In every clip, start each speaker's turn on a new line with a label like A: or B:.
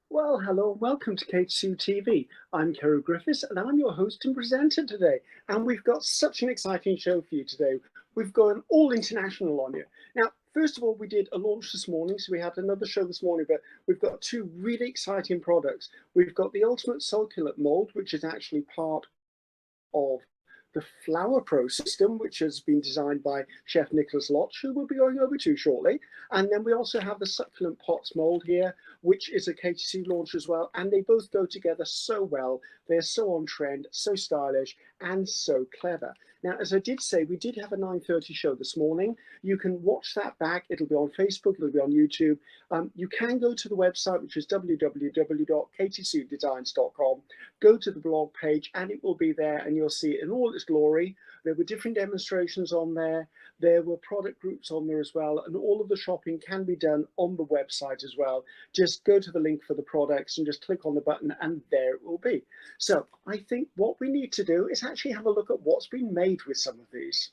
A: Well, hello and welcome to KSTV. I'm Kerry Griffiths and I'm your host and presenter today. And we've got such an exciting show for you today. We've gone all international on you. Now, first of all, we did a launch this morning, so we had another show this morning, but we've got two really exciting products. We've got the Ultimate Succulent Mold, which is actually part of the Flower Pro system, which has been designed by Chef Nicholas Lotch, who we'll be going over to shortly. And then we also have the Succulent Pots mold here, which is a KTC launch as well. And they both go together so well. They're so on trend, so stylish, and so clever. Now, as I did say, we did have a 9:30 show this morning. You can watch that back. It'll be on Facebook, it'll be on YouTube. You can go to the website, which is www.ktcdesigns.com. Go to the blog page and it will be there and you'll see it in all its glory. There were different demonstrations on there. There were product groups on there as well. And all of the shopping can be done on the website as well. Just go to the link for the products and just click on the button and there it will be. So I think what we need to do is actually have a look at what's been made with some of these.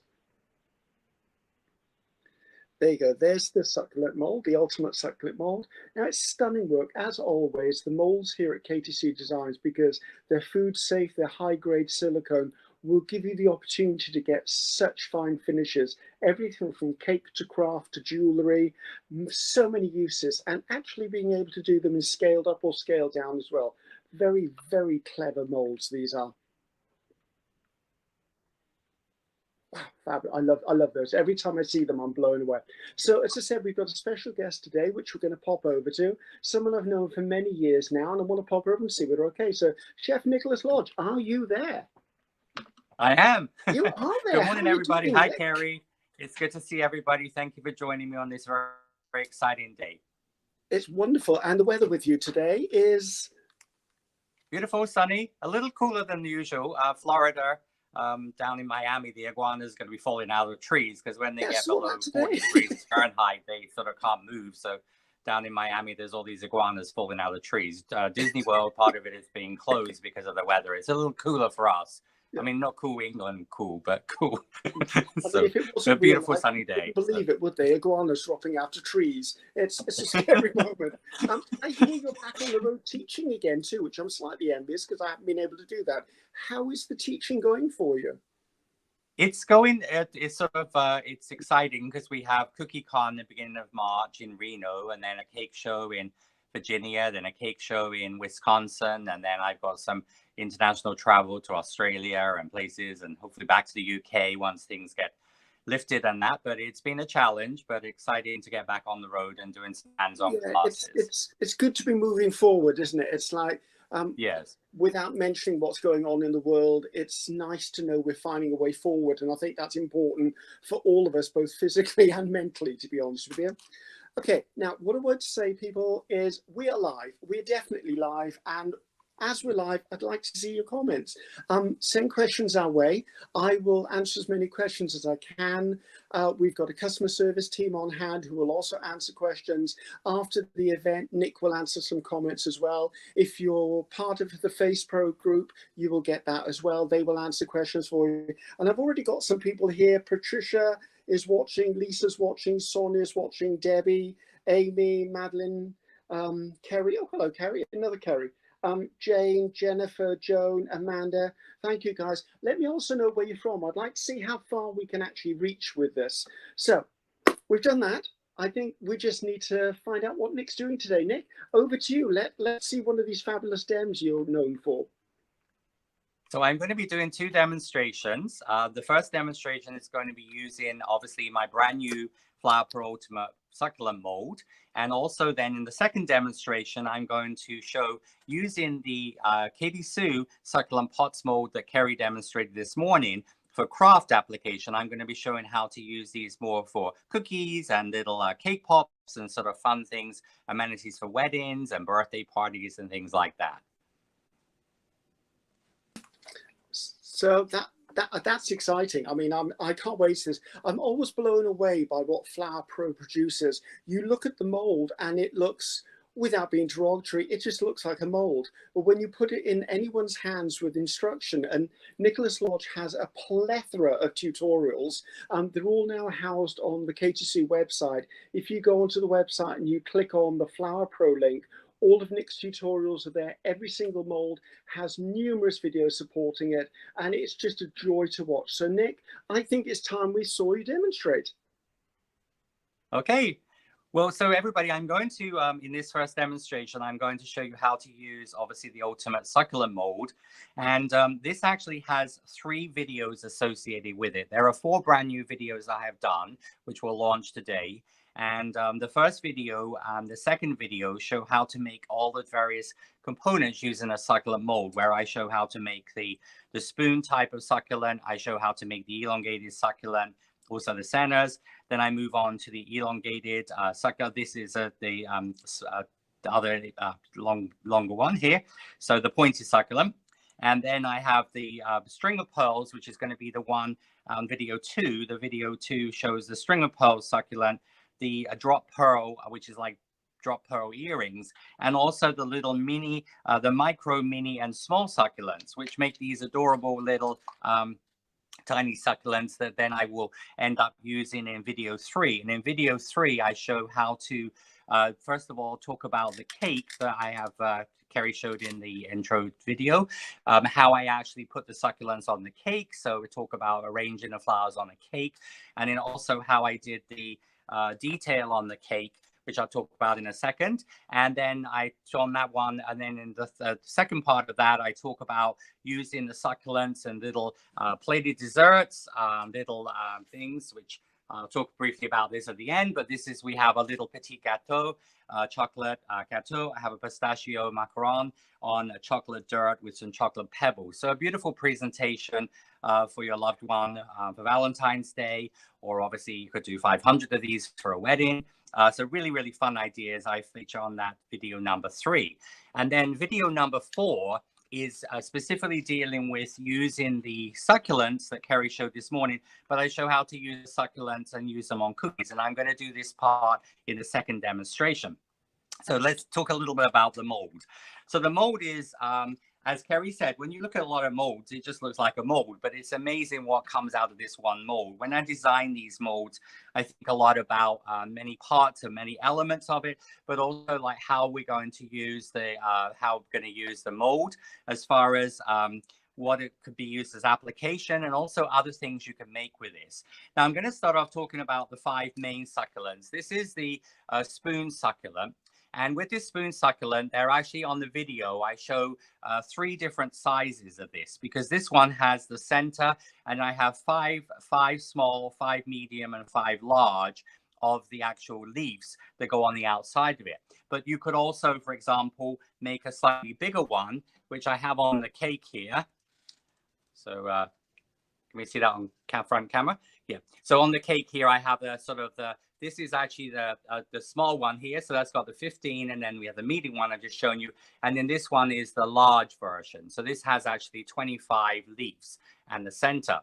A: There you go, there's the succulent mold, the ultimate succulent mold. Now it's stunning work, as always, the molds here at KTC Designs, because they're food safe, they're high grade silicone, will give you the opportunity to get such fine finishes, everything from cake to craft to jewellery, so many uses, and actually being able to do them in scaled up or scaled down as well. Very, very clever molds these are. I love those. Every time I see them, I'm blown away. So as I said, we've got a special guest today, which we're going to pop over to. Someone I've known for many years now, and I want to pop over and see whether okay. So Chef Nicholas Lodge, are you there?
B: I am.
A: You are there.
B: Good morning, everybody. Hi, Kerry. It's good to see everybody. Thank you for joining me on this very, very exciting day.
A: It's wonderful. And the weather with you today is?
B: Beautiful, sunny, a little cooler than usual. Florida, down in Miami, the iguanas are going to be falling out of the trees because when they get below 40 degrees Fahrenheit, they sort of can't move. So down in Miami, there's all these iguanas falling out of the trees. Disney World, part of it is being closed because of the weather. It's a little cooler for us. I mean, not cool England, cool, but cool. So it's a beautiful sunny day.
A: Believe it, would they? Iguanas dropping out of trees. It's a scary moment. I hear you're back on the road teaching again too, which I'm slightly envious because I haven't been able to do that. How is the teaching going for you?
B: It's going. It's sort of. It's exciting because we have Cookie Con at the beginning of March in Reno, and then a cake show in Virginia, then a cake show in Wisconsin, and then I've got some international travel to Australia and places, and hopefully back to the UK once things get lifted and that. But it's been a challenge, but exciting to get back on the road and doing some hands-on classes.
A: It's good to be moving forward, isn't it? It's like
B: yes.
A: Without mentioning what's going on in the world, it's nice to know we're finding a way forward, and I think that's important for all of us, both physically and mentally, to be honest with you. Okay, now what I want to say, people, is we are live. We're definitely live, and as we're live, I'd like to see your comments. Send questions our way. I will answer as many questions as I can. We've got a customer service team on hand who will also answer questions. After the event, Nick will answer some comments as well. If you're part of the FacePro group, you will get that as well. They will answer questions for you. And I've already got some people here. Patricia is watching, Lisa's watching, Sonia's watching, Debbie, Amy, Madeline, Kerry. Oh, hello, Kerry. Another Kerry. Jane, Jennifer, Joan, Amanda, thank you guys. Let me also know where you're from. I'd like to see how far we can actually reach with this. So we've done that. I think we just need to find out what Nick's doing today. Nick, over to you. Let's see one of these fabulous dems you're known for.
B: So I'm going to be doing two demonstrations. The first demonstration is going to be using, obviously, my brand new Flower Pro Ultimate Succulent mold. And also then in the second demonstration, I'm going to show using the Katy Succulent Pots mold that Kerry demonstrated this morning for craft application. I'm going to be showing how to use these more for cookies and little cake pops and sort of fun things, amenities for weddings and birthday parties and things like that.
A: So that's exciting. I mean, I can't wait to this. I'm always blown away by what Flower Pro produces. You look at the mold and it looks, without being derogatory, it just looks like a mold. But when you put it in anyone's hands with instruction, and Nicholas Lodge has a plethora of tutorials, they're all now housed on the KTC website. If you go onto the website and you click on the Flower Pro link, All of Nick's tutorials are there. Every single mold has numerous videos supporting it, and it's just a joy to watch. So Nick, I think it's time we saw you demonstrate.
B: Okay. Well, so everybody, I'm going to, in this first demonstration, I'm going to show you how to use, obviously, the Ultimate Succulent mold. And this actually has 3 videos associated with it. There are 4 brand new videos I have done, which will launch today. And the first video and the second video show how to make all the various components using a succulent mold, where I show how to make the spoon type of succulent. I show how to make the elongated succulent, also the centers. Then I move on to the elongated succulent. This is the other longer one here. So the pointed succulent. And then I have the string of pearls, which is going to be the one on video 2. The video 2 shows the string of pearls succulent, the drop pearl, which is like drop pearl earrings, and also the little mini, the micro, mini, and small succulents, which make these adorable little tiny succulents that then I will end up using in video 3. And in video 3, I show how to, first of all, talk about the cake that I have, Kerry showed in the intro video, how I actually put the succulents on the cake. So we talk about arranging the flowers on a cake, and then also how I did the detail on the cake, which I'll talk about in a second. And then I on that one, and then in the second part of that, I talk about using the succulents and little plated desserts, little things, which I'll talk briefly about this at the end. But this is, we have a little petit gâteau, chocolate gâteau. I have a pistachio macaron on a chocolate dirt with some chocolate pebbles. So a beautiful presentation for your loved one for Valentine's Day, or obviously you could do 500 of these for a wedding. So really, really fun ideas I feature on that video number 3. And then video number 4 is specifically dealing with using the succulents that Kerry showed this morning, but I show how to use succulents and use them on cookies. And I'm going to do this part in the second demonstration. So let's talk a little bit about the mold. So the mold is, as Kerry said, when you look at a lot of molds, it just looks like a mold, but it's amazing what comes out of this one mold. When I design these molds, I think a lot about many parts and many elements of it, but also like how we're going to use the, mold as far as what it could be used as application, and also other things you can make with this. Now I'm going to start off talking about the 5 main succulents. This is the spoon succulent. And with this spoon succulent, they're actually on the video, I show 3 different sizes of this, because this one has the center, and I have 5 small, 5 medium, and 5 large of the actual leaves that go on the outside of it. But you could also, for example, make a slightly bigger one, which I have on the cake here. So can we see that on front camera? Yeah. So on the cake here, I have the sort of this is actually the small one here. So that's got the 15, and then we have the medium one I've just shown you. And then this one is the large version. So this has actually 25 leaves and the center.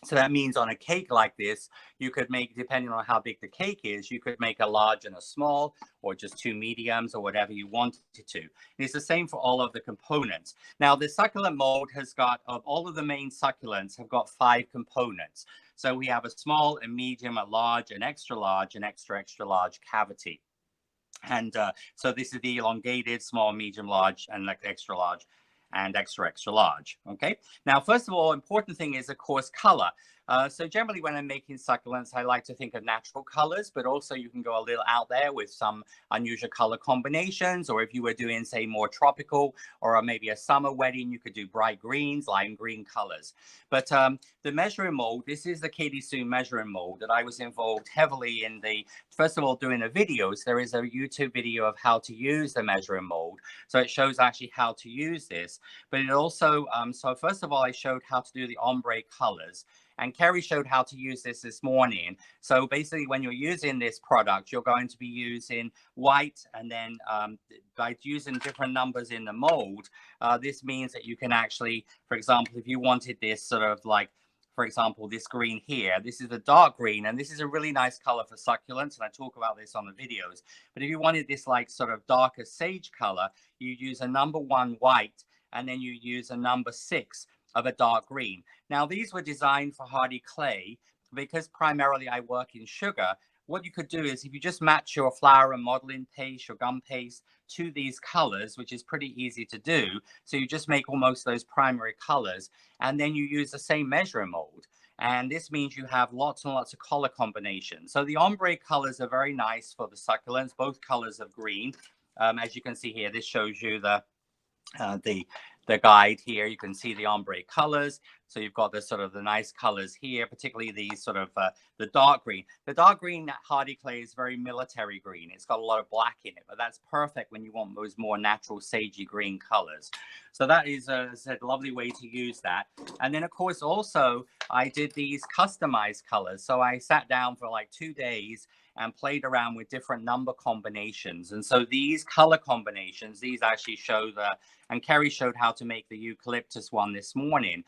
B: So that means on a cake like this, you could make, depending on how big the cake is, you could make a large and a small, or just 2 mediums, or whatever you wanted to. And it's the same for all of the components. Now, the succulent mold has got, of all of the main succulents, have got 5 components. So we have a small, a medium, a large, an extra large, an extra, extra large cavity. And so this is the elongated, small, medium, large, and like extra large, and extra, extra large. Okay. Now, first of all, important thing is, of course, color. So generally when I'm making succulents, I like to think of natural colors, but also you can go a little out there with some unusual color combinations. Or if you were doing, say, more tropical, or maybe a summer wedding, you could do bright greens, lime green colors. But the measuring mold, this is the Katy measuring mold that I was involved heavily in the, first of all, doing the videos. There is a YouTube video of how to use the measuring mold. So it shows actually how to use this. But it also, so first of all, I showed how to do the ombre colors. And Kerry showed how to use this morning. So basically, when you're using this product, you're going to be using white, and then by using different numbers in the mold, this means that you can actually, for example, if you wanted this sort of like, for example, this green here, this is a dark green, and this is a really nice color for succulents, and I talk about this on the videos. But if you wanted this like sort of darker sage color, you use a number 1 white, and then you use a number 6 of a dark green. Now, these were designed for hardy clay because primarily I work in sugar. what you could do is if you just match your flower and modeling paste, your gum paste to these colors, which is pretty easy to do. So you just make almost those primary colors, and then you use the same measuring mold. And this means you have lots and lots of color combinations. So the ombre colors are very nice for the succulents, both colors of green. As you can see here, this shows you the guide here. You can see the ombre colors. So you've got the sort of the nice colors here, particularly these sort of the dark green. The dark green hardy clay is very military green. It's got a lot of black in it, but that's perfect when you want those more natural sagey green colors. So that is a lovely way to use that. And then of course also I did these customized colors. So I sat down for like 2 days and played around with different number combinations. And so these color combinations, these actually show and Kerry showed how to make the eucalyptus one this morning.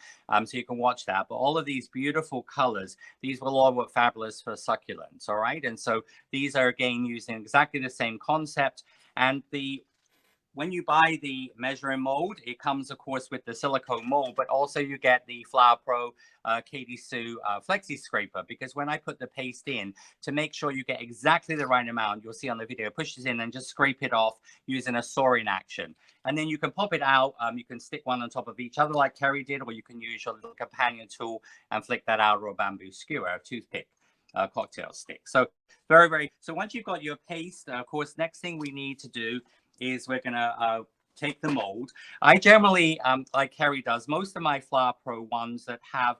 B: So you can watch that. But all of these beautiful colors, these will all work fabulous for succulents, all right? And so these are again using exactly the same concept. And when you buy the measuring mold, it comes, of course, with the silicone mold, but also you get the Flower Pro Katy Sue Flexi Scraper, because when I put the paste in, to make sure you get exactly the right amount, you'll see on the video, push this in and just scrape it off using a sawing action. And then you can pop it out. You can stick one on top of each other like Kerry did, or you can use your little companion tool and flick that out, or a bamboo skewer, a toothpick. Cocktail stick. So so once you've got your paste, of course, next thing we need to do is we're gonna take the mold. I generally, like Kerry does, most of my Flower Pro ones that have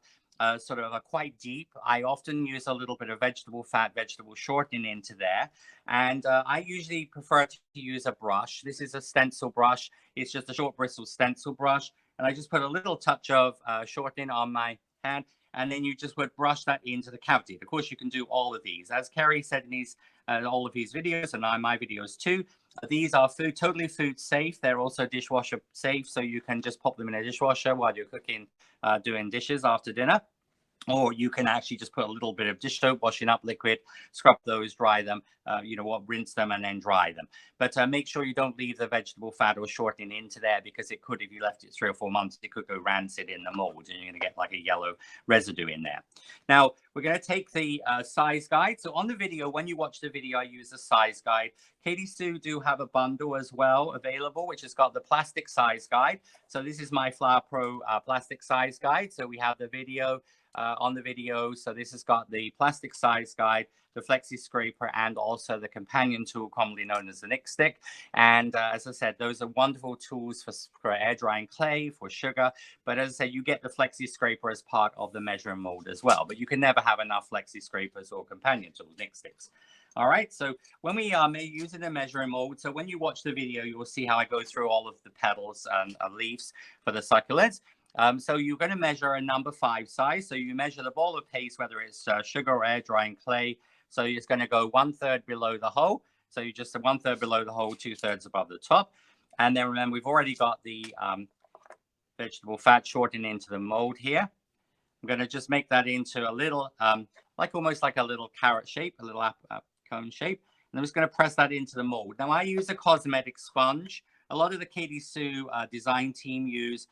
B: sort of a quite deep, I often use a little bit of vegetable fat, vegetable shortening into there. And I usually prefer to use a brush. This is a stencil brush. It's just a short bristle stencil brush. And I just put a little touch of shortening on my hand. And then you just would brush that into the cavity. Of course, you can do all of these. As Kerry said in all of his videos, and my videos too, these are totally food safe. They're also dishwasher safe, so you can just pop them in a dishwasher while you're cooking, doing dishes after dinner. Or you can actually just put a little bit of dish soap, washing up liquid, scrub those, dry them, rinse them and then dry them. But make sure you don't leave the vegetable fat or shortening into there, because it could, if you left it 3 or 4 months, it could go rancid in the mold and you're going to get like a yellow residue in there. Now, we're going to take the size guide. So on the video, when you watch the video, I use the size guide. Katy Sue do have a bundle as well available, which has got the plastic size guide. So this is my Flower Pro plastic size guide. So we have the video on the video. So this has got the plastic size guide, the flexi scraper, and also the companion tool, commonly known as the nick stick. And as I said, those are wonderful tools for air drying clay, for sugar. But as I said, you get the flexi scraper as part of the measuring mold as well. But you can never have enough flexi scrapers or companion tools, nick sticks. All right, so when we are using the measuring mold, so when you watch the video, you will see how I go through all of the petals and leaves for the succulents. So you're going to measure a number 5 size. So you measure the ball of paste, whether it's sugar or air drying clay. So it's going to go 1/3 below the hole. So you just 1/3 below the hole, 2/3 above the top. And then remember, we've already got the vegetable fat shortening into the mold here. I'm going to just make that into a little, almost like a little carrot shape, a little cone shape. And I'm just going to press that into the mold. Now I use a cosmetic sponge. A lot of the Katy Sue design team use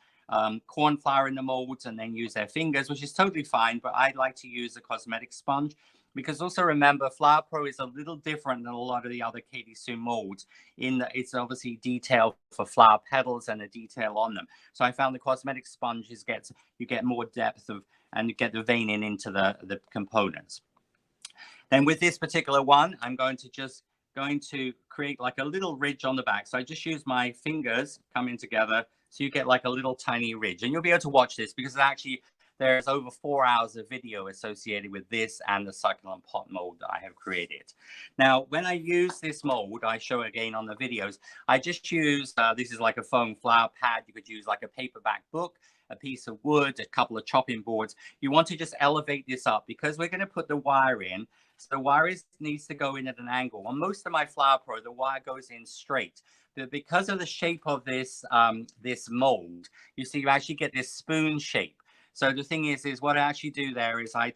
B: corn flour in the molds and then use their fingers, which is totally fine, but I like to use a cosmetic sponge, because also remember, Flower Pro is a little different than a lot of the other Katy Sue molds in that it's obviously detailed for flower petals and a detail on them. So I found the cosmetic sponges you get more depth and you get the veining into the components. Then with this particular one, I'm going to create like a little ridge on the back. So I just use my fingers coming together, so you get like a little tiny ridge. And you'll be able to watch this because actually there's over 4 hours of video associated with this and the succulent pot mold that I have created. Now, when I use this mold, I show again on the videos, I just use, this is like a foam flower pad. You could use like a paperback book, a piece of wood, a couple of chopping boards. You want to just elevate this up because we're going to put the wire in. So the wire needs to go in at an angle. On most of my Flower Pro, the wire goes in straight. But because of the shape of this this mold, you see, you actually get this spoon shape. So the thing is what I actually do there is I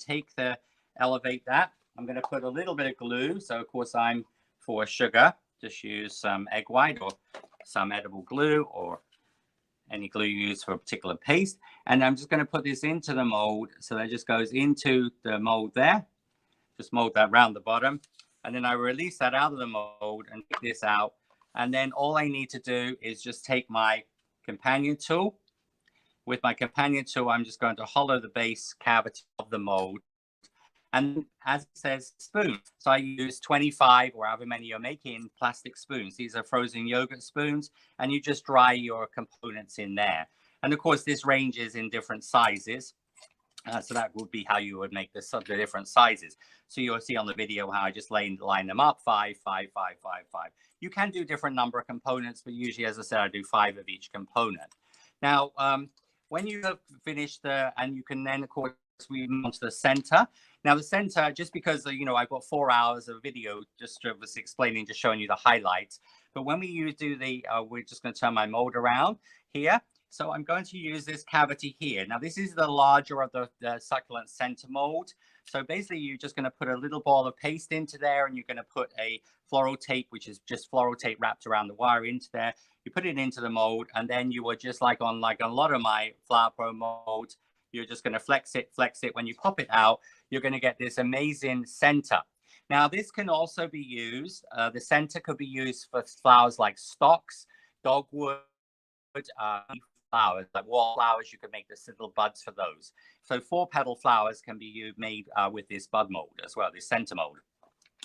B: elevate that. I'm going to put a little bit of glue. So of course I'm for sugar, just use some egg white or some edible glue or any glue you use for a particular paste. And I'm just going to put this into the mold. So that just goes into the mold there. just mold that around the bottom. And then I release that out of the mold and take this out. And then all I need to do is just take my companion tool. With my companion tool, I'm just going to hollow the base cavity of the mold. And as it says, spoon. So I use 25 or however many you're making plastic spoons. These are frozen yogurt spoons, and you just dry your components in there. And of course, this ranges in different sizes. So that would be how you would make the different sizes. So you'll see on the video how I just line them up, 5, 5, 5, 5, 5. You can do different number of components, but usually, as I said, I do 5 of each component. Now, when you have finished and you can then, of course, we move on to the center. Now, the center, just because, you know, I've got 4 hours of video just explaining, just showing you the highlights. But when we do the, we're just going to turn my mold around here. So I'm going to use this cavity here. Now, this is the larger of the succulent center mold. So basically, you're just going to put a little ball of paste into there, and you're going to put a floral tape, which is just floral tape wrapped around the wire into there. You put it into the mold, and then you will just like on a lot of my Flower Pro molds, you're just going to flex it. When you pop it out, you're going to get this amazing center. Now, this can also be used. The center could be used for flowers like stocks, dogwood, flowers like wallflowers. You could make the little buds for those. So 4-petal flowers can be made with this bud mold as well, this center mold.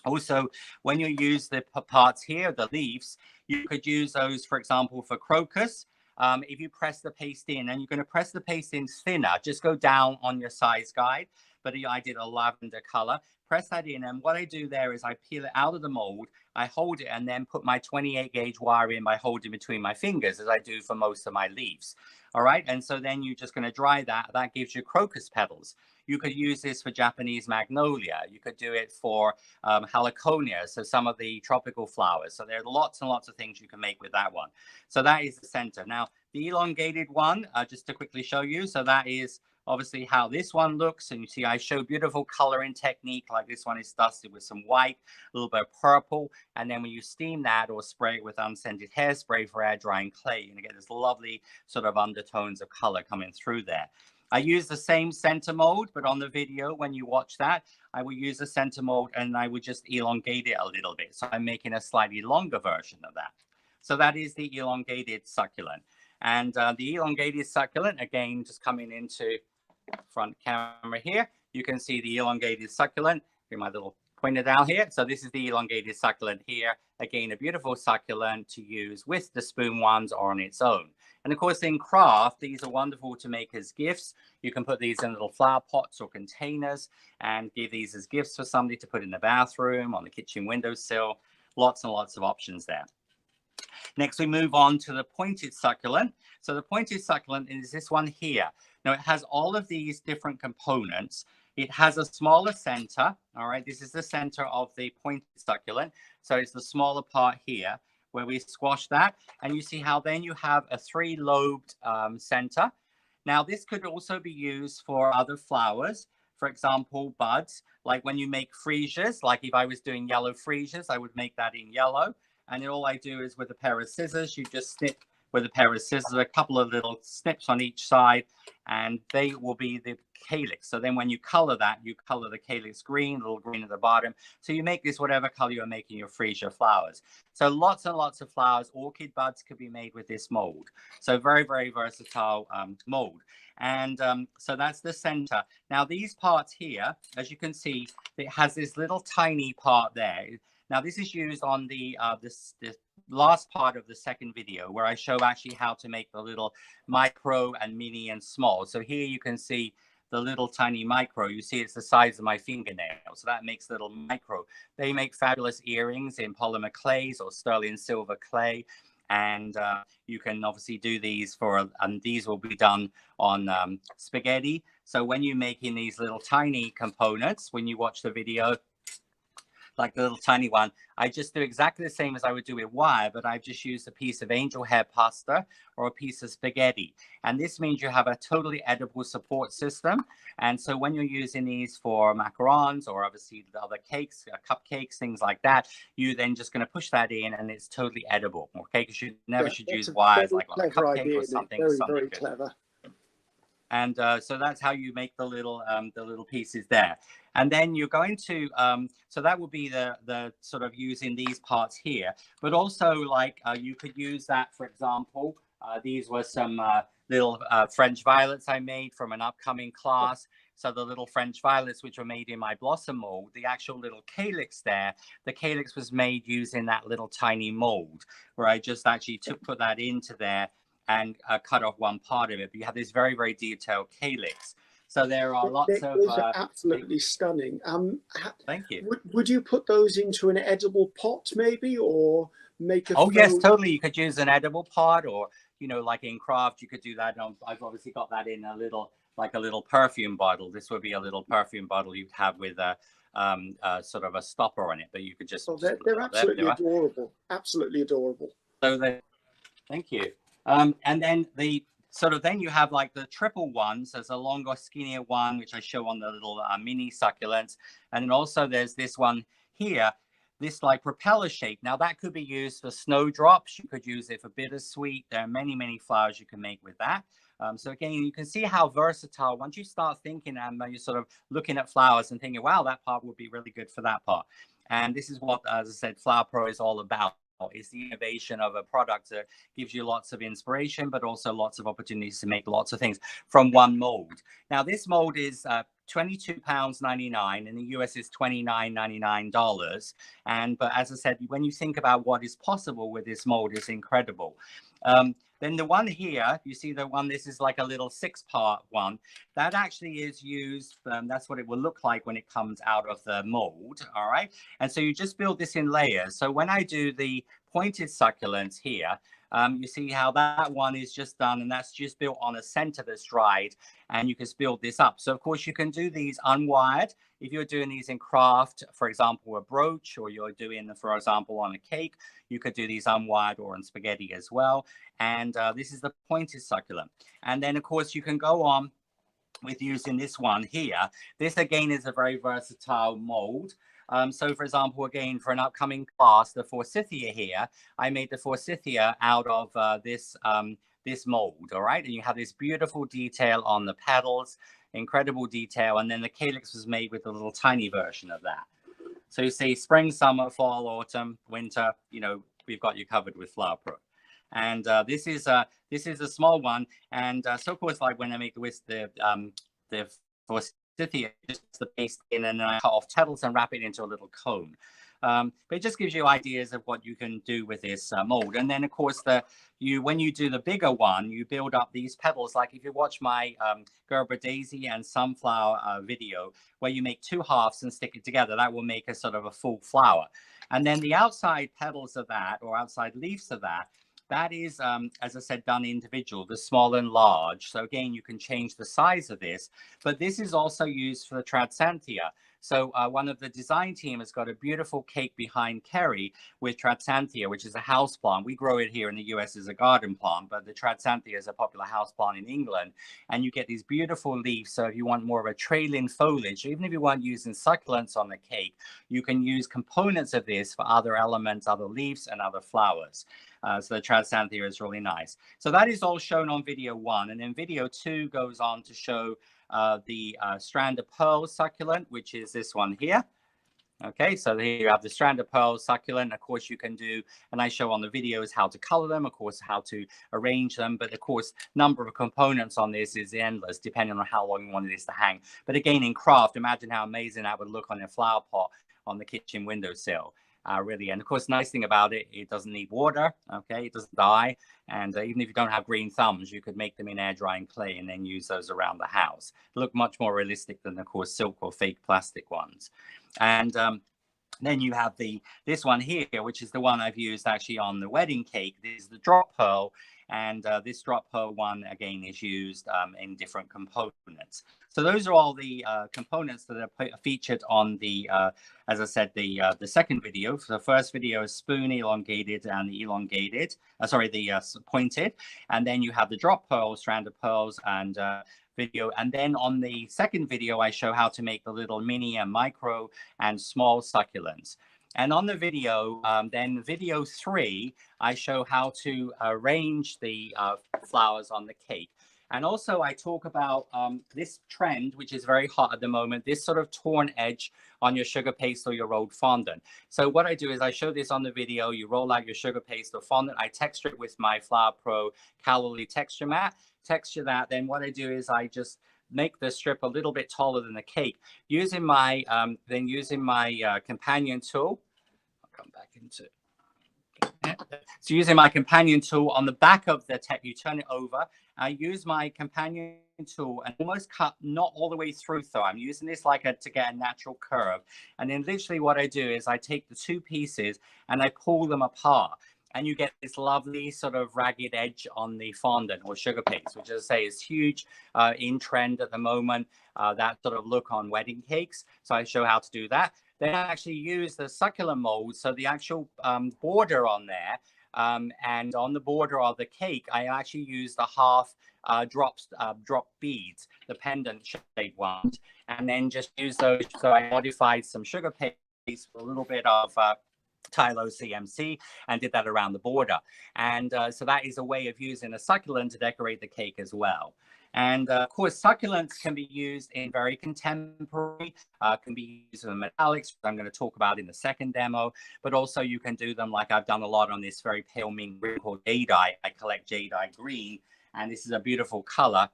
B: Also, when you use the parts here, the leaves, you could use those, for example, for crocus. If you press the paste in, and you're going to press the paste in thinner, just go down on your size guide. But I did a lavender color. Press that in, and what I do there is I peel it out of the mold, I hold it, and then put my 28 gauge wire in by holding between my fingers, as I do for most of my leaves. All right, and so then you're just going to dry that. That gives you crocus petals. You could use this for Japanese magnolia. You could do it for heliconia, so some of the tropical flowers. So there are lots and lots of things you can make with that one. So that is the center. Now, the elongated one, just to quickly show you, so that is obviously how this one looks. And you see I show beautiful coloring technique, like this one is dusted with some white, a little bit of purple, and then when you steam that or spray it with unscented hairspray for air drying clay, you're gonna get this lovely sort of undertones of color coming through there. I use the same center mold, but on the video, when you watch that, I will use the center mold and I would just elongate it a little bit. So I'm making a slightly longer version of that. So that is the elongated succulent. And the elongated succulent, again, just coming into front camera here, you can see the elongated succulent. Here's my little pointer down here. So this is the elongated succulent here. Again, a beautiful succulent to use with the spoon ones or on its own. And of course, in craft, these are wonderful to make as gifts. You can put these in little flower pots or containers and give these as gifts for somebody to put in the bathroom, on the kitchen windowsill. Lots and lots of options there. Next, we move on to the pointed succulent. So the pointed succulent is this one here. Now, it has all of these different components. It has a smaller center. All right, this is the center of the pointed succulent. So it's the smaller part here where we squash that. And you see how then you have a 3-lobed center. Now, this could also be used for other flowers. For example, buds, like when you make freesias, like if I was doing yellow freesias, I would make that in yellow. And then all I do is with a pair of scissors, you just snip with a pair of scissors, a couple of little snips on each side, and they will be the calyx. So then when you color that, you color the calyx green, a little green at the bottom. So you make this whatever color you're making your freesia flowers. So lots and lots of flowers. Orchid buds could be made with this mold. So very, very versatile mold. And so that's the center. Now these parts here, as you can see, it has this little tiny part there. Now this is used on the this last part of the second video where I show actually how to make the little micro and mini and small. So here you can see the little tiny micro. You see it's the size of my fingernail. So that makes little micro. They make fabulous earrings in polymer clays or sterling silver clay. And you can obviously do these for, and these will be done on spaghetti. So when you're making these little tiny components, when you watch the video, like the little tiny one, I just do exactly the same as I would do with wire, but I've just used a piece of angel hair pasta or a piece of spaghetti. And this means you have a totally edible support system. And so when you're using these for macarons or obviously the other cakes, cupcakes, things like that, you then just going to push that in and it's totally edible. Okay, because you never should use wires like on a cupcake or something.
A: Very clever.
B: And so that's how you make the little pieces there. And then you're going to, so that would be the sort of using these parts here, but also like you could use that, for example, these were some little French violets I made from an upcoming class. So the little French violets, which were made in my blossom mold, the actual little calyx there, the calyx was made using that little tiny mold where I just actually put that into there and cut off one part of it. But you have this very, very detailed calyx. So there are lots of...
A: Those are absolutely stunning.
B: Thank you.
A: Would you put those into an edible pot maybe, or make a...
B: Oh, yes, totally. You could use an edible pot, or, you know, like in craft, you could do that. I've obviously got that in a little, like a little perfume bottle. This would be a little perfume bottle you'd have with a sort of a stopper on it, but you could just...
A: Oh, they're absolutely adorable. Absolutely adorable.
B: So thank you. And then then you have like the triple ones. There's a longer, skinnier one, which I show on the little mini succulents. And then also there's this one here, this like propeller shape. Now that could be used for snowdrops. You could use it for bittersweet. There are many, many flowers you can make with that. So again, you can see how versatile, once you start thinking and you're sort of looking at flowers and thinking, wow, that part would be really good for that part. And this is what, as I said, Flower Pro is all about. Is the innovation of a product that gives you lots of inspiration, but also lots of opportunities to make lots of things from one mold. Now, this mold is £22.99. In the US is $29.99. But as I said, when you think about what is possible with this mold, it's incredible. Then the one here, you see the one, this is like a little 6-part one. That actually is used, that's what it will look like when it comes out of the mold, all right? And so you just build this in layers. So when I do the pointed succulents here, you see how that one is just done, and that's just built on a center that's dried, and you can build this up. So of course you can do these unwired. If you're doing these in craft, for example, a brooch, or you're doing, for example, on a cake, you could do these unwired, or on spaghetti as well. And this is the pointed succulent. And then of course you can go on with using this one here. This again is a very versatile mold. So for example, again, for an upcoming class, the forsythia here, I made the forsythia out of this mold, all right? And you have this beautiful detail on the petals, incredible detail. And then the calyx was made with a little tiny version of that. So you see spring, summer, fall, autumn, winter, you know, we've got you covered with Flower Pro. And this is a small one. And so of course, like when I make the forsythia, just the paste in, and then I cut off petals and wrap it into a little cone. But it just gives you ideas of what you can do with this mold. And then of course, when you do the bigger one, you build up these petals. Like if you watch my Gerber daisy and sunflower video, where you make 2 halves and stick it together, that will make a sort of a full flower. And then the outside petals of that, or outside leaves of that, that is, as I said, done individual, the small and large. So again, you can change the size of this, but this is also used for the Tradsanthia. So one of the design team has got a beautiful cake behind Kerry with Tradsanthia, which is a house plant. We grow it here in the US as a garden plant, but the Tradsanthia is a popular house plant in England. And you get these beautiful leaves. So if you want more of a trailing foliage, even if you weren't using succulents on the cake, you can use components of this for other elements, other leaves and other flowers. So the Tradsanthia is really nice. So that is all shown on video 1. And then video 2 goes on to show the strand of pearl succulent, which is this one here. Okay, so here you have the strand of pearl succulent. Of course, you can do, and I show on the videos how to color them, of course, how to arrange them. But of course, number of components on this is endless, depending on how long you want this to hang. But again, in craft, imagine how amazing that would look on a flower pot on the kitchen windowsill. Really, and of course, nice thing about it, it doesn't need water. Okay, it doesn't die, and even if you don't have green thumbs, you could make them in air drying clay and then use those around the house. They look much more realistic than, of course, silk or fake plastic ones. And then you have this one here, which is the one I've used actually on the wedding cake. This is the drop pearl. And this drop pearl one, again, is used in different components. So those are all the components that are featured on the, as I said, the second video. So the first video is spoon, elongated, and the elongated, the pointed. And then you have the drop pearl, strand of pearls, and video. And then on the second video, I show how to make the little mini and micro and small succulents. And on the video, then video 3, I show how to arrange the flowers on the cake. And also I talk about this trend, which is very hot at the moment, this sort of torn edge on your sugar paste or your rolled fondant. So what I do is I show this on the video. You roll out your sugar paste or fondant. I texture it with my Flour Pro Calorie texture mat. Texture that. Then what I do is I just make the strip a little bit taller than the cake. Using my companion tool. I'll come back into it. So using my companion tool on the back of the tech, you turn it over. I use my companion tool and almost cut not all the way through. So I'm using this to get a natural curve. And then literally what I do is I take the two pieces and I pull them apart. And you get this lovely sort of ragged edge on the fondant or sugar paste, which, as I say, is huge in trend at the moment, that sort of look on wedding cakes. So I show how to do that. Then I actually use the succulent mold. So the actual border on there and on the border of the cake, I actually use the half drop beads, the pendant shaped ones, and then just use those. So I modified some sugar paste with a little bit of Tylo CMC and did that around the border. And so that is a way of using a succulent to decorate the cake as well. And of course, succulents can be used in very contemporary, can be used in metallics, which I'm going to talk about in the second demo, but also you can do them like I've done a lot on this very pale mint green called jadeite. I collect jadeite green, and this is a beautiful color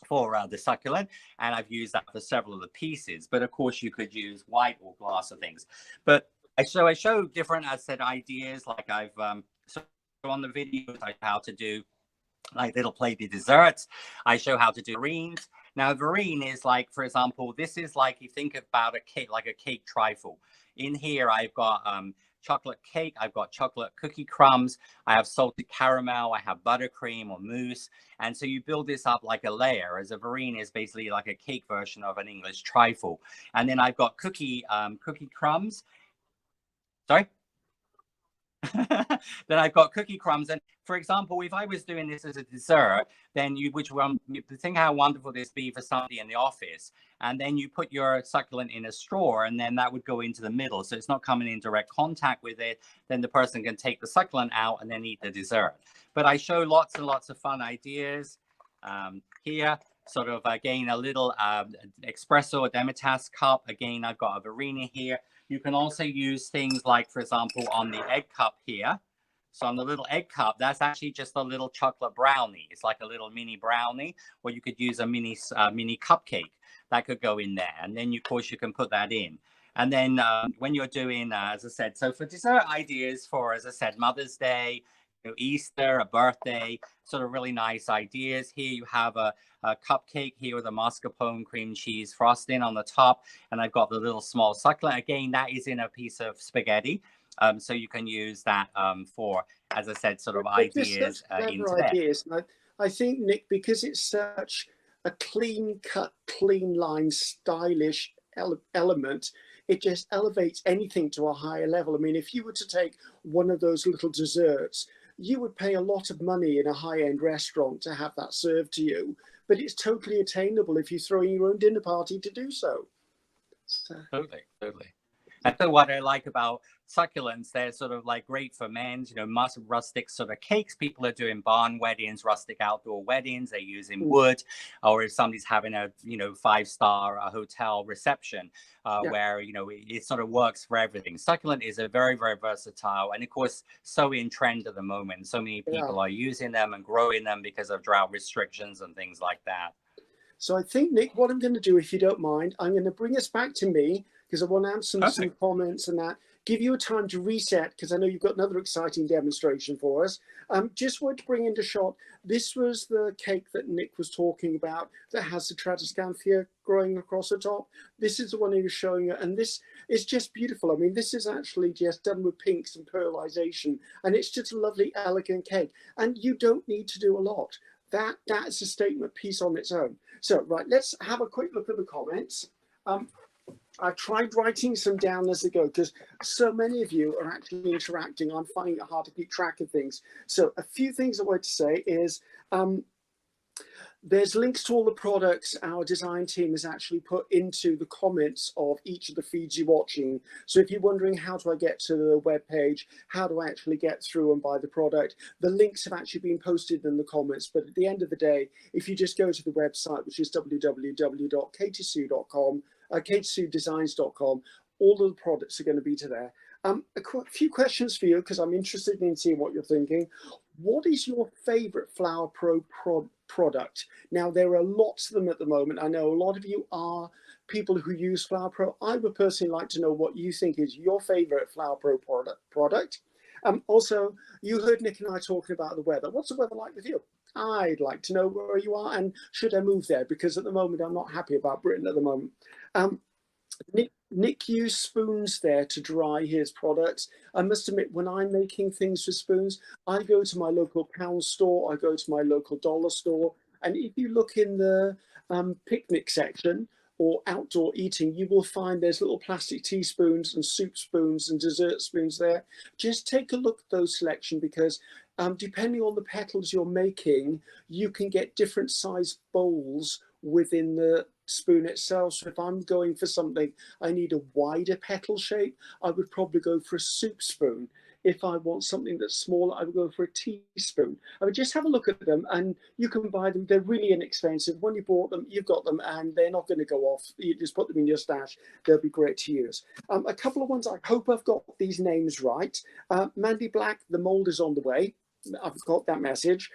B: for the succulent, and I've used that for several of the pieces. But of course, you could use white or glass or things. But so I show different, as I said, ideas, like I've so on the videos, I show how to do like little plated desserts. I show how to do verines. Now, verine is like, for example, this is like, you think about a cake, like a cake trifle. In here, I've got chocolate cake, I've got chocolate cookie crumbs, I have salted caramel, I have buttercream or mousse. And so you build this up like a layer, as a verine is basically like a cake version of an English trifle. And then I've got cookie crumbs. Sorry? Then I've got cookie crumbs. And for example, if I was doing this as a dessert, then you think how wonderful this be for somebody in the office. And then you put your succulent in a straw, and then that would go into the middle. So it's not coming in direct contact with it. Then the person can take the succulent out and then eat the dessert. But I show lots and lots of fun ideas here. Sort of, again, a little espresso or demitasse cup. Again, I've got a verina here. You can also use things like, for example, on the egg cup here. So on the little egg cup, that's actually just a little chocolate brownie. It's like a little mini brownie, or you could use a mini cupcake that could go in there. And then, of course, you can put that in. And then when you're doing, as I said, so for dessert ideas for, as I said, Mother's Day, Easter, a birthday, sort of really nice ideas. Here you have a cupcake here with a mascarpone cream cheese frosting on the top, and I've got the little small succulent. Again, that is in a piece of spaghetti, so you can use that for, as I said, sort of ideas into
A: ideas. And I think, Nick, because it's such a clean cut, clean line, stylish element, it just elevates anything to a higher level. I mean, if you were to take one of those little desserts, you would pay a lot of money in a high-end restaurant to have that served to you, but it's totally attainable if you're throwing your own dinner party to do so.
B: Totally. And so what I like about succulents, they're sort of like great for men's, rustic sort of cakes. People are doing barn weddings, rustic outdoor weddings. They're using wood, or if somebody's having a, 5-star hotel reception where, it sort of works for everything. Succulent is a very, very versatile, and of course, so in trend at the moment. So many people are using them and growing them because of drought restrictions and things like that.
A: So I think, Nick, what I'm going to do, if you don't mind, I'm going to bring us back to me, because I want to answer some comments and that. Give you a time to reset, because I know you've got another exciting demonstration for us. Just want to bring into shot, this was the cake that Nick was talking about that has the Tradescanthia growing across the top. This is the one he was showing you, and this is just beautiful. I mean, this is actually just done with pinks and pearlization, and it's just a lovely, elegant cake. And you don't need to do a lot. That's a statement piece on its own. So, right, let's have a quick look at the comments. I tried writing some down as I go, because so many of you are actually interacting. I'm finding it hard to keep track of things. So a few things I want to say is, There's links to all the products our design team has actually put into the comments of each of the feeds you're watching. So if you're wondering how do I get to the web page, how do I actually get through and buy the product, the links have actually been posted in the comments. But at the end of the day, if you just go to the website, which is www.katysue.com, katysuedesigns.com, all of the products are going to be to there. A few questions for you, because I'm interested in seeing what you're thinking. What is your favorite Flower Pro product? Now, there are lots of them at the moment. I know a lot of you are people who use Flower Pro. I would personally like to know what you think is your favorite Flower Pro product. Also, you heard Nick and I talking about the weather. What's the weather like with you? I'd like to know where you are and should I move there, because at the moment I'm not happy about Britain at the moment. Nick used spoons there to dry his products. I must admit, when I'm making things for spoons, I go to my local pound store, I go to my local dollar store, and if you look in the picnic section or outdoor eating, you will find there's little plastic teaspoons and soup spoons and dessert spoons there. Just take a look at those selection, because depending on the petals you're making, you can get different size bowls within the spoon itself. So if I'm going for something, I need a wider petal shape, I would probably go for a soup spoon. If I want something that's smaller, I would go for a teaspoon. I would just have a look at them, and you can buy them. They're really inexpensive. When you bought them, you've got them, and they're not going to go off. You just put them in your stash. They'll be great to use. A couple of ones, I hope I've got these names right. Mandy Black, the mold is on the way. I've got that message.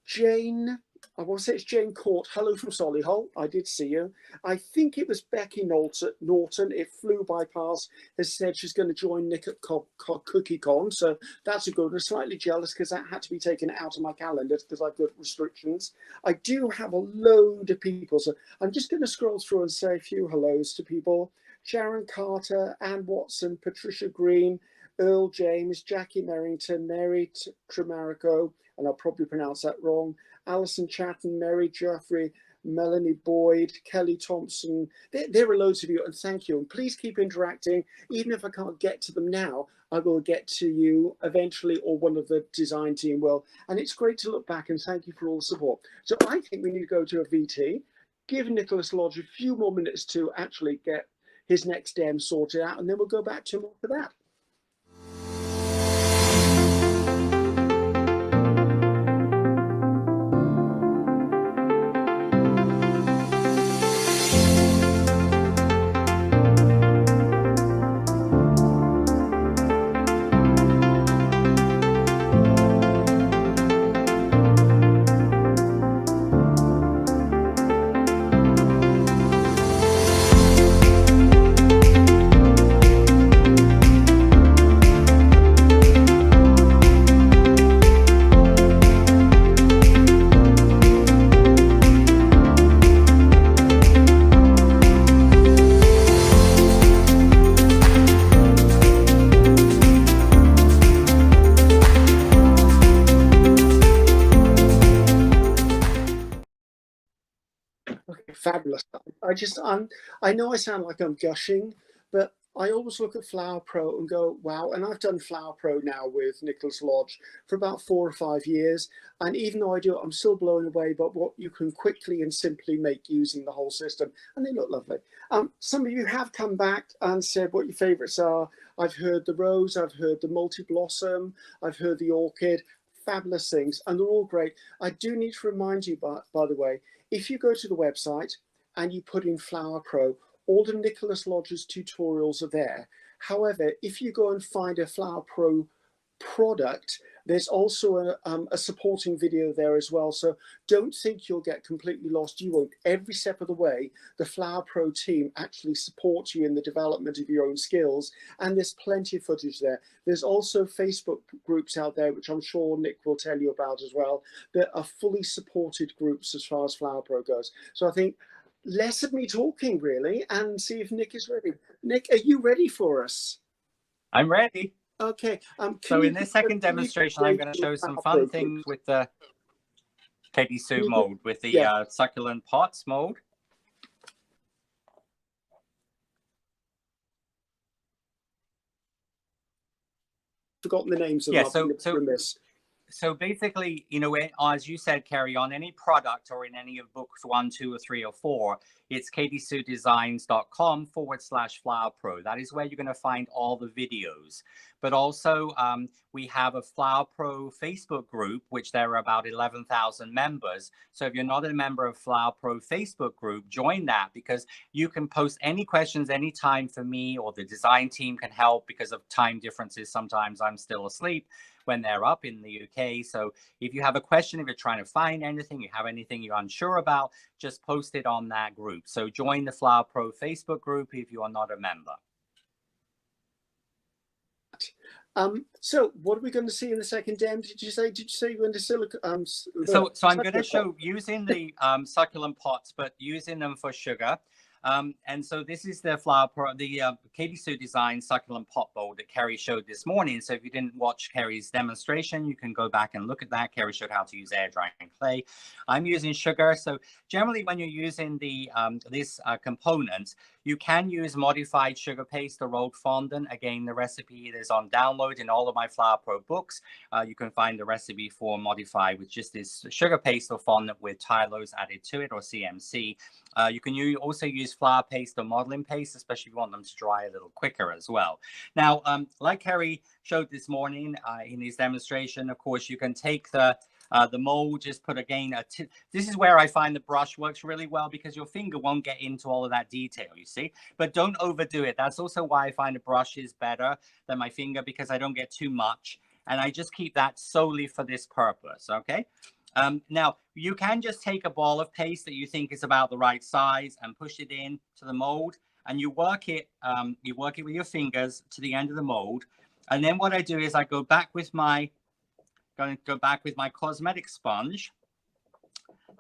A: Jane, I want to say it's Jane Court. Hello from Solihull. I did see you. I think it was Becky Norton. It flew by past. Has said she's going to join Nick at Cookie Con. So that's a good one. Slightly jealous because that had to be taken out of my calendar because I've got restrictions. I do have a load of people. So I'm just going to scroll through and say a few hellos to people. Sharon Carter, Anne Watson, Patricia Green, Earl James, Jackie Merrington, Mary Tremarico, and I'll probably pronounce that wrong, Alison Chatton, Mary Jeffrey, Melanie Boyd, Kelly Thompson. There are loads of you, and thank you. And please keep interacting. Even if I can't get to them now, I will get to you eventually, or one of the design team will. And it's great to look back and thank you for all the support. So I think we need to go to a VT, give Nicholas Lodge a few more minutes to actually get his next dem sorted out, and then we'll go back to him after that. Fabulous. I know I sound like I'm gushing, but I always look at Flower Pro and go, wow. And I've done Flower Pro now with Nicholas Lodge for about 4 or 5 years. And even though I do it, I'm still blown away by what you can quickly and simply make using the whole system. And they look lovely. Some of you have come back and said what your favorites are. I've heard the rose, I've heard the multi-blossom, I've heard the orchid. Fabulous things, and they're all great. I do need to remind you, by the way, if you go to the website and you put in Flower Pro, all the Nicholas Lodge's tutorials are there. However, if you go and find a Flower Pro product, there's also a supporting video there as well. So don't think you'll get completely lost. You won't. Every step of the way, the Flower Pro team actually supports you in the development of your own skills. And there's plenty of footage there. There's also Facebook groups out there, which I'm sure Nick will tell you about as well, that are fully supported groups as far as Flower Pro goes. So I think less of me talking really, and see if Nick is ready. Nick, are you ready for us?
B: I'm ready.
A: Okay.
B: So in this second demonstration, I'm going to show some fun things with the Katy Sue mold, with the succulent pots mold.
A: Forgotten the names of them.
B: So So basically, you know, as you said, Kerry, on any product or in any of books 1, 2, or 3, or 4, it's katysuedesigns.com/Flower Pro. That is where you're going to find all the videos. But also, we have a Flower Pro Facebook group, which there are about 11,000 members. So if you're not a member of Flower Pro Facebook group, join that, because you can post any questions anytime for me, or the design team can help because of time differences. Sometimes I'm still asleep when they're up in the UK. So if you have a question, if you're trying to find anything, you have anything you're unsure about, just post it on that group. So join the Flower Pro Facebook group if you are not a member.
A: So what are we going to see in the second dem? Did you say you're going to silicone?
B: So I'm going to show using the succulent pots, but using them for sugar. And so this is the Katy Sue Design succulent pot bowl that Kerry showed this morning. So if you didn't watch Kerry's demonstration, you can go back and look at that. Kerry showed how to use air drying clay. I'm using sugar. So generally, when you're using the this component, you can use modified sugar paste or rolled fondant. Again, the recipe is on download in all of my Flower Pro books. You can find the recipe for modified with just this sugar paste or fondant with Tylose added to it, or CMC. You can also use flour paste or modeling paste, especially if you want them to dry a little quicker as well. Now, like Kerry showed this morning in his demonstration, of course, you can take the mold, just put again, this is where I find the brush works really well, because your finger won't get into all of that detail, you see, but don't overdo it. That's also why I find a brush is better than my finger, because I don't get too much. And I just keep that solely for this purpose, okay? Now, you can just take a ball of paste that you think is about the right size and push it in to the mold, and you work it with your fingers to the end of the mold. And then what I do is I go back with my cosmetic sponge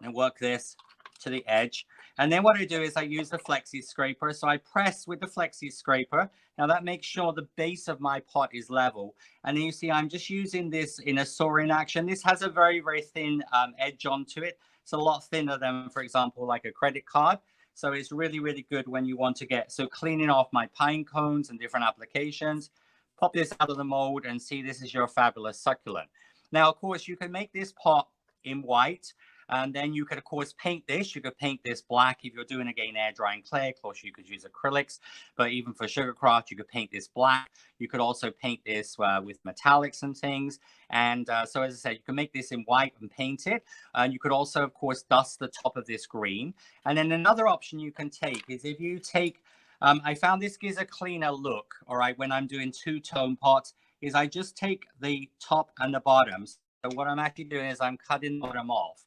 B: and work this to the edge. And then what I do is I use the flexi scraper. So I press with the flexi scraper. Now that makes sure the base of my pot is level. And then you see I'm just using this in a sawing action. This has a very, very thin edge onto it. It's a lot thinner than, for example, like a credit card. So it's really, really good when you want to get, so cleaning off my pine cones and different applications. Pop this out of the mold and see, this is your fabulous succulent. Now, of course, you can make this pot in white, and then you could, of course, paint this. You could paint this black if you're doing, again, air drying clay. Of course, you could use acrylics, but even for sugarcraft, you could paint this black. You could also paint this with metallics and things. And so, as I said, you can make this in white and paint it. And you could also, of course, dust the top of this green. And then another option you can take is if you take, I found this gives a cleaner look, all right, when I'm doing two-tone pots, is I just take the top and the bottoms. So what I'm actually doing is I'm cutting the bottom off.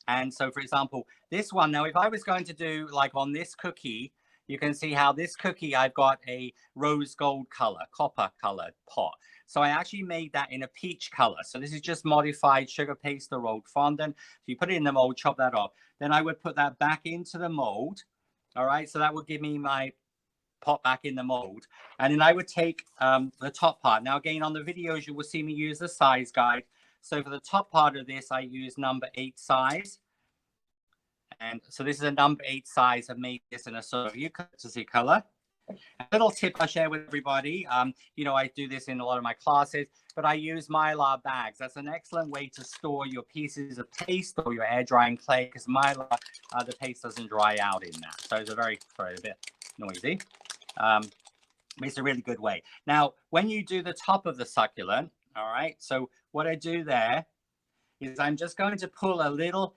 B: And so, for example, this one, now, if I was going to do like on this cookie, you can see how this cookie, I've got a rose gold color, copper colored pot. So I actually made that in a peach color. So this is just modified sugar paste or rolled fondant. So you put it in the mold, chop that off. Then I would put that back into the mold. All right. So that would give me my pot back in the mold. And then I would take the top part. Now, again, on the videos, you will see me use the size guide. So for the top part of this, I use number 8 size. And so this is a number 8 size. I've made this in a sort of eucalyptus color. A little tip I share with everybody. You know, I do this in a lot of my classes, but I use Mylar bags. That's an excellent way to store your pieces of paste or your air drying clay, because Mylar, the paste doesn't dry out in that. So it's a very, sorry, a bit noisy. It's a really good way. Now, when you do the top of the succulent, all right, so what I do there is I'm just going to pull a little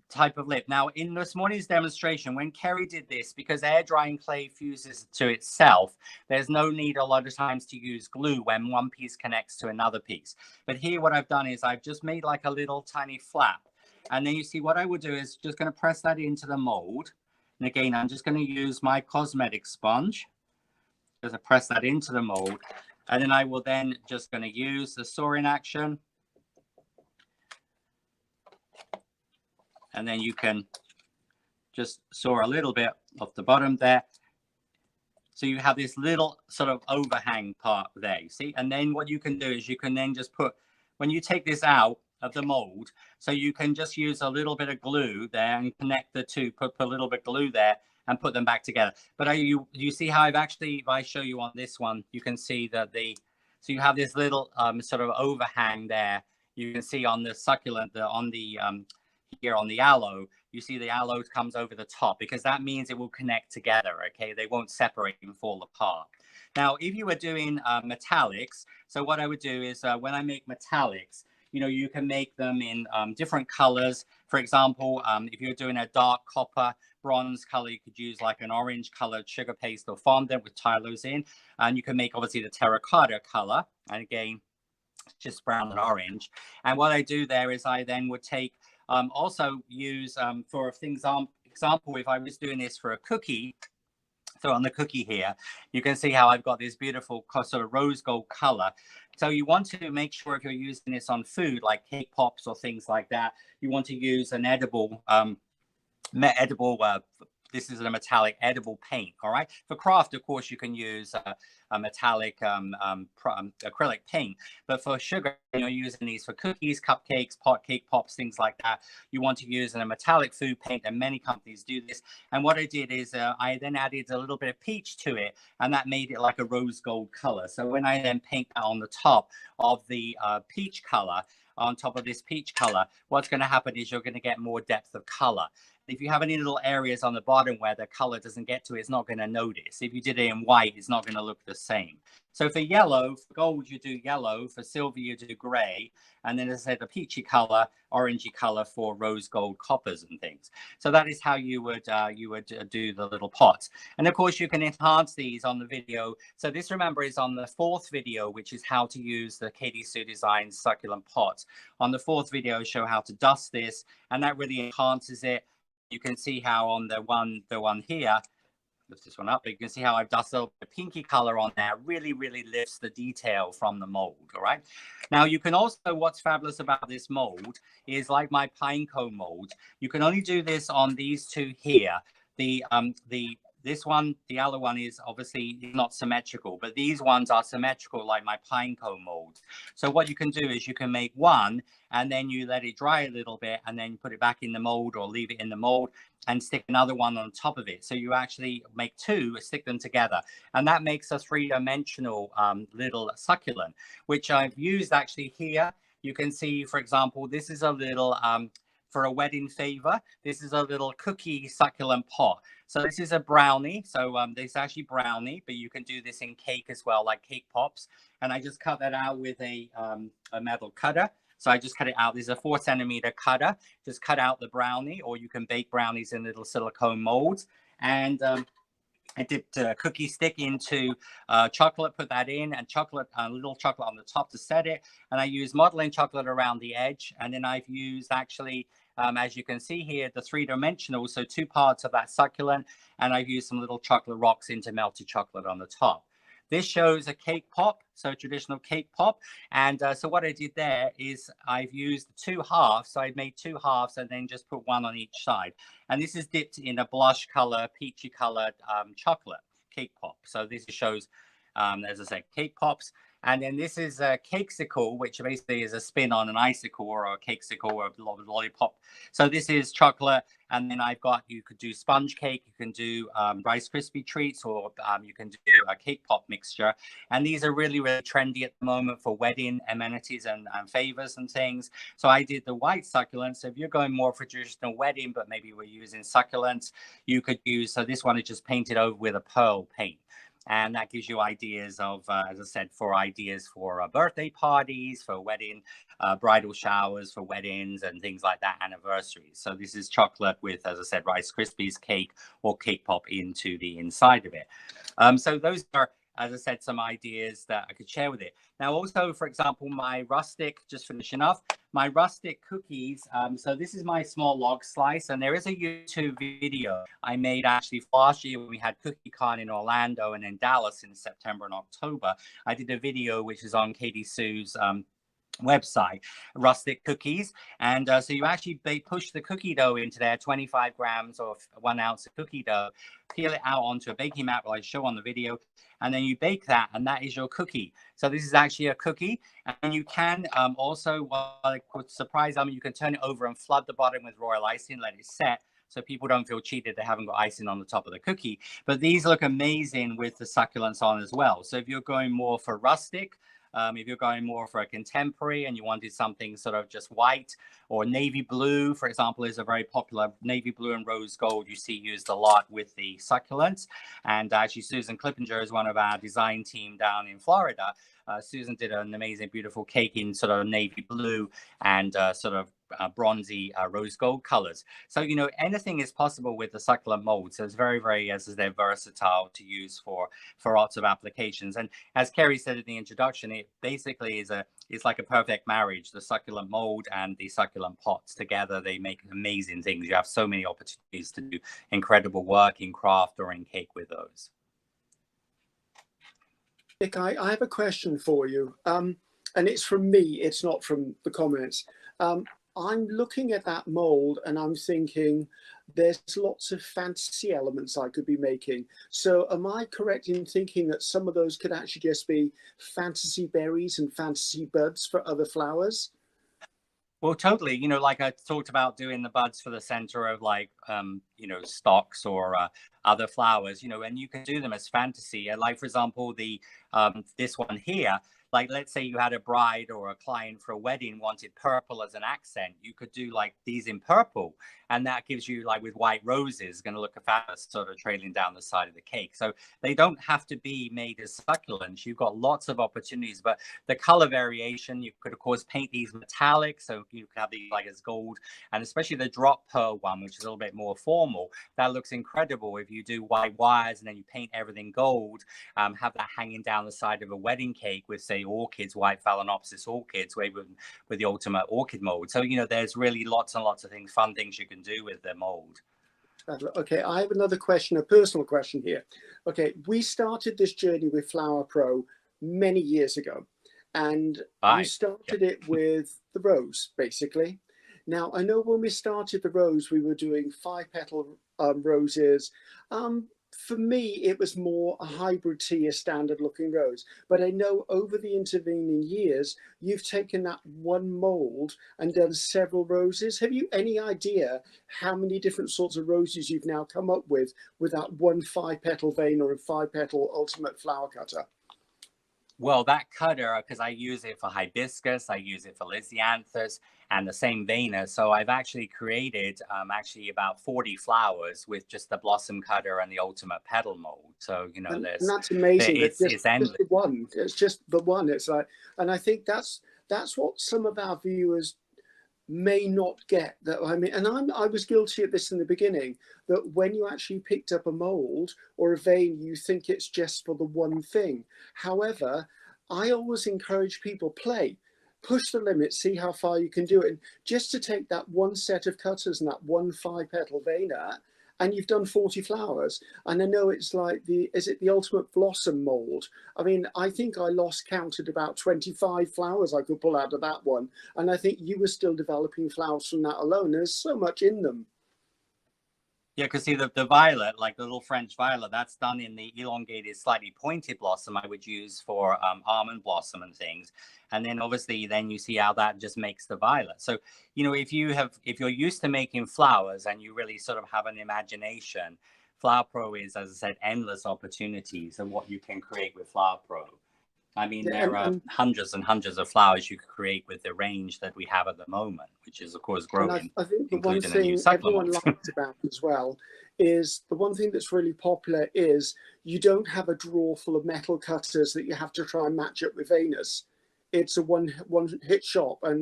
B: type of lip. Now, in this morning's demonstration, when Kerry did this, because air drying clay fuses to itself, there's no need a lot of times to use glue when one piece connects to another piece. But here what I've done is I've just made like a little tiny flap. And then you see what I would do is just going to press that into the mold. And again, I'm just going to use my cosmetic sponge. Just press that into the mold. And then I will then just going to use the sawing action. And then you can just saw a little bit off the bottom there. So you have this little sort of overhang part there, you see? And then what you can do is you can then just put, when you take this out of the mold, so you can just use a little bit of glue there and connect the two, put a little bit of glue there and put them back together. But you see how I've actually, if I show you on this one, you can see that so you have this little sort of overhang there you can see on the succulent, here on the aloe, you see the aloe comes over the top because that means it will connect together, okay? They won't separate and fall apart. Now, if you were doing metallics, so what I would do is when I make metallics, you know, you can make them in different colors. For example, if you're doing a dark copper bronze color, you could use like an orange colored sugar paste or fondant with tylose in, and you can make obviously the terracotta color. And again, just brown and orange. And what I do there is I then would take also use for things example, if I was doing this for a cookie. So on the cookie here, you can see how I've got this beautiful sort of rose gold color. So you want to make sure if you're using this on food like cake pops or things like that, you want to use an edible, this is a metallic edible paint. All right. For craft, of course, you can use a metallic acrylic paint. But for sugar, you're using these for cookies, cupcakes, cake pops, things like that. You want to use a metallic food paint, and many companies do this. And what I did is I then added a little bit of peach to it, and that made it like a rose gold color. So when I then paint that on the top of the peach color, on top of this peach color, what's going to happen is you're going to get more depth of color. If you have any little areas on the bottom where the color doesn't get to, it's not going to notice. If you did it in white, it's not going to look the same. So for yellow, for gold, you do yellow. For silver, you do gray. And then, as I said, the peachy color, orangey color for rose gold coppers and things. So that is how you would do the little pots. And of course, you can enhance these on the video. So this, remember, is on the 4th video, which is how to use the Katy Sue Design succulent pots. On the 4th video, I show how to dust this, and that really enhances it. You can see how on the one here, lift this one up, but you can see how I've dusted the pinky color on there. Really, really lifts the detail from the mold. All right. Now you can also, what's fabulous about this mold is like my pine cone mold. You can only do this on these two here. This one, the yellow one, is obviously not symmetrical, but these ones are symmetrical like my pine cone mold. So what you can do is you can make one and then you let it dry a little bit and then put it back in the mold or leave it in the mold and stick another one on top of it. So you actually make two, stick them together. And that makes a 3-dimensional little succulent, which I've used actually here. You can see, for example, this is a little, for a wedding favor, this is a little cookie succulent pot. So this is a brownie. So this is actually brownie, but you can do this in cake as well, like cake pops. And I just cut that out with a metal cutter. So I just cut it out. There's a 4-centimeter cutter. Just cut out the brownie, or you can bake brownies in little silicone molds. And I dipped a cookie stick into chocolate, put that in, and chocolate, little chocolate on the top to set it. And I used modeling chocolate around the edge. And then I've used actually, as you can see here, the 3-dimensional, so 2 parts of that succulent. And I've used some little chocolate rocks into melted chocolate on the top. This shows a cake pop, so a traditional cake pop. And so what I did there is I've used 2 halves. So I made 2 halves and then just put one on each side. And this is dipped in a blush color, peachy colored chocolate cake pop. So this shows, as I said, cake pops. And then this is a cakesicle, which basically is a spin on an icicle or a cakesicle or a lollipop. So this is chocolate. And then I've got, you could do sponge cake, you can do Rice Krispie treats, or you can do a cake pop mixture. And these are really, really trendy at the moment for wedding amenities and favors and things. So I did the white succulents. So if you're going more for traditional wedding, but maybe we're using succulents, you could use, so this one is just painted over with a pearl paint. And that gives you ideas of, as I said, for ideas for birthday parties, for wedding, bridal showers, for weddings and things like that, anniversaries. So this is chocolate with, as I said, Rice Krispies cake or cake pop into the inside of it. So those are, as I said, some ideas that I could share with it. Now, also, for example, my rustic, just finishing off, my rustic cookies. So this is my small log slice, and there is a YouTube video I made actually last year when we had CookieCon in Orlando and in Dallas in September and October. I did a video which is on Katy Sue's website, rustic cookies. And so you actually push the cookie dough into there, 25 grams or 1 ounce of cookie dough, peel it out onto a baking mat like I show on the video, and then you bake that, and that is your cookie. So this is actually a cookie. And you can also, what I could surprise them, you can turn it over and flood the bottom with royal icing, let it set, so people don't feel cheated they haven't got icing on the top of the cookie. But these look amazing with the succulents on as well. So if you're going more for rustic, If you're going more for a contemporary and you wanted something sort of just white, or navy blue, for example, is a very popular navy blue and rose gold you see used a lot with the succulents. And actually, Susan Clippinger is one of our design team down in Florida. Susan did an amazing, beautiful cake in sort of navy blue and sort of bronzy rose gold colors. So, you know, anything is possible with the succulent molds. So it's very, very, as they're versatile to use for lots of applications. And as Kerry said in the introduction, it basically is like a perfect marriage. The succulent mold and the succulent pots together, they make amazing things. You have so many opportunities to do incredible work in craft or in cake with those.
A: Nick, I have a question for you, and it's from me, it's not from the comments. I'm looking at that mold and I'm thinking there's lots of fantasy elements I could be making. So am I correct in thinking that some of those could actually just be fantasy berries and fantasy buds for other flowers?
B: Well, totally. You know, like I talked about doing the buds for the center of like, you know, stocks or other flowers, you know, and you can do them as fantasy. Like, for example, the this one here, like, let's say you had a bride or a client for a wedding wanted purple as an accent. You could do like these in purple. And that gives you, like with white roses, going to look fabulous sort of trailing down the side of the cake. So they don't have to be made as succulents. You've got lots of opportunities, but the color variation, you could of course paint these metallic. So you could have these like as gold, and especially the drop pearl one, which is a little bit more formal. That looks incredible if you do white wires and then you paint everything gold, have that hanging down the side of a wedding cake with, say, orchids, white phalaenopsis orchids, with the ultimate orchid mold. So, you know, there's really lots and lots of things, fun things you can do with the mold.
A: Okay, I have another question, a personal question here. Okay, we started this journey with Flower Pro many years ago, and we started it with the rose, basically. Now, I know when we started the rose, we were doing 5-petal roses. For me, it was more a hybrid tea, a standard looking rose. But I know over the intervening years, you've taken that one mold and done several roses. Have you any idea how many different sorts of roses you've now come up with that one 5-petal vein or a 5-petal ultimate flower cutter?
B: Well, that cutter, because I use it for hibiscus, I use it for lisianthus, and the same vena. So I've actually created actually about 40 flowers with just the blossom cutter and the ultimate petal mold. So, you know,
A: and that's amazing.
B: It's endless.
A: Just the one. It's just the one. It's like, and I think that's what some of our viewers may not get. That I mean, and I was guilty of this in the beginning, that when you actually picked up a mold or a vein, you think it's just for the one thing. However, I always encourage people, push the limit, see how far you can do it. And just to take that one set of cutters and that one 5-petal vena, and you've done 40 flowers. And I know it's like is it the ultimate blossom mold? I mean, I think I lost count at about 25 flowers I could pull out of that one. And I think you were still developing flowers from that alone. There's so much in them.
B: Yeah, because see, the violet, like the little French violet, that's done in the elongated, slightly pointed blossom I would use for almond blossom and things. And then obviously then you see how that just makes the violet. So, you know, if you're used to making flowers and you really sort of have an imagination, Flower Pro is, as I said, endless opportunities of what you can create with Flower Pro. I mean, there are hundreds and hundreds of flowers you could create with the range that we have at the moment, which is, of course, growing.
A: I think the one thing everyone likes about as well is the one thing that's really popular is you don't have a drawer full of metal cutters that you have to try and match up with Venus. It's a one hit shop, and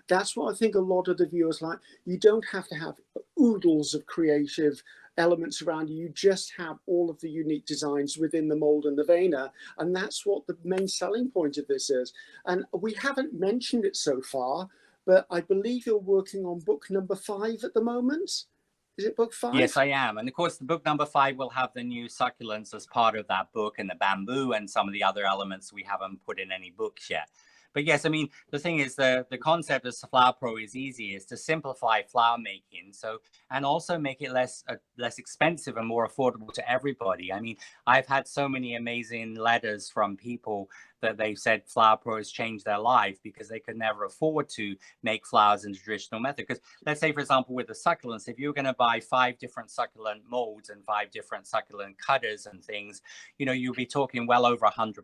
A: that's what I think a lot of the viewers like. You don't have to have oodles of creative elements around you. You just have all of the unique designs within the mold and the vena, and that's what the main selling point of this is. And we haven't mentioned it so far, but I believe you're working on book number 5 at the moment. Is it book 5?
B: Yes, I am. And of course, the book number 5 will have the new succulents as part of that book, and the bamboo and some of the other elements we haven't put in any books yet. But yes, I mean, the thing is, the concept of Flower Pro is easy, is to simplify flower making, so, and also make it less expensive and more affordable to everybody. I mean, I've had so many amazing letters from people that they've said Flower Pro has changed their life because they could never afford to make flowers in the traditional method. Because let's say, for example, with the succulents, if you're going to buy 5 different succulent molds and 5 different succulent cutters and things, you know, you'll be talking well over £100.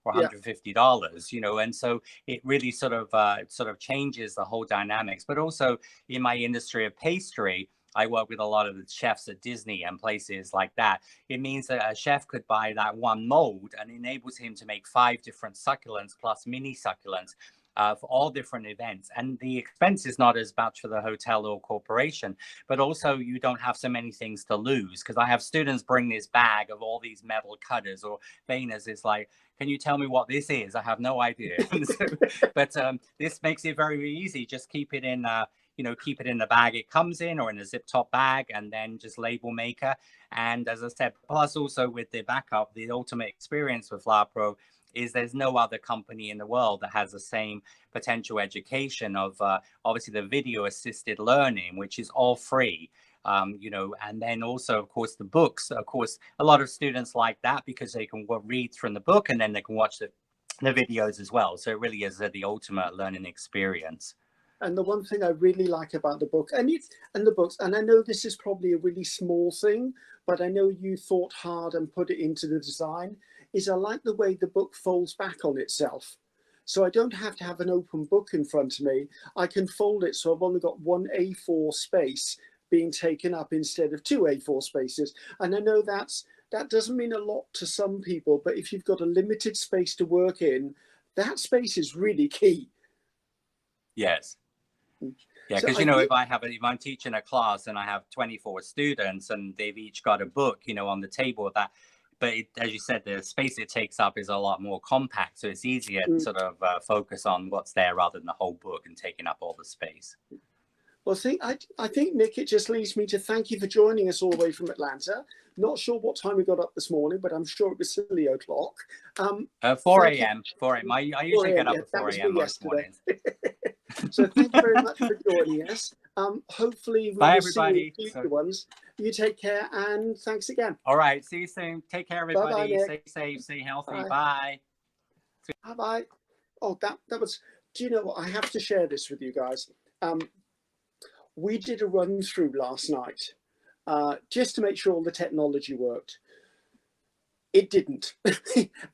B: or $150, you know, and so it really sort of changes the whole dynamics. But also in my industry of pastry, I work with a lot of the chefs at Disney and places like that. It means that a chef could buy that one mold and enables him to make 5 different succulents plus mini succulents for all different events. And the expense is not as much for the hotel or corporation, but also you don't have so many things to lose. Because I have students bring this bag of all these metal cutters or veiners. It's like, can you tell me what this is? I have no idea. But this makes it very, very easy. Just keep it in keep it in the bag it comes in, or in a zip top bag, and then just label maker. And as I said, plus also with the backup, the ultimate experience with Flower Pro is there's no other company in the world that has the same potential education of obviously the video assisted learning, which is all free. And then also, of course, the books. Of course, a lot of students like that because they can read from the book and then they can watch the videos as well. So it really is the ultimate learning experience.
A: And the one thing I really like about the book and the books, and I know this is probably a really small thing, but I know you thought hard and put it into the design, is I like the way the book folds back on itself. So I don't have to have an open book in front of me. I can fold it so I've only got one A4 space being taken up instead of 2 A4 spaces. And I know that doesn't mean a lot to some people, but if you've got a limited space to work in, that space is really key.
B: Yes. Yeah, because
A: So
B: if I'm teaching a class and I have 24 students and they've each got a book, on the table, but as you said, the space it takes up is a lot more compact, so it's easier to sort of focus on what's there rather than the whole book and taking up all the space.
A: Well, I think, Nick, it just leaves me to thank you for joining us all the way from Atlanta. Not sure what time we got up this morning, but I'm sure it was silly o'clock.
B: 4 a.m. 4 a.m. I usually get up at 4 a.m. most mornings.
A: So thank you very much for joining us. Hopefully we will see you future ones. You take care and thanks again.
B: All right. See you soon. Take care, everybody.
A: Bye-bye,
B: stay safe, stay healthy.
A: Bye. Bye. Oh, that was, do you know what? I have to share this with you guys. We did a run through last night just to make sure all the technology worked. It didn't.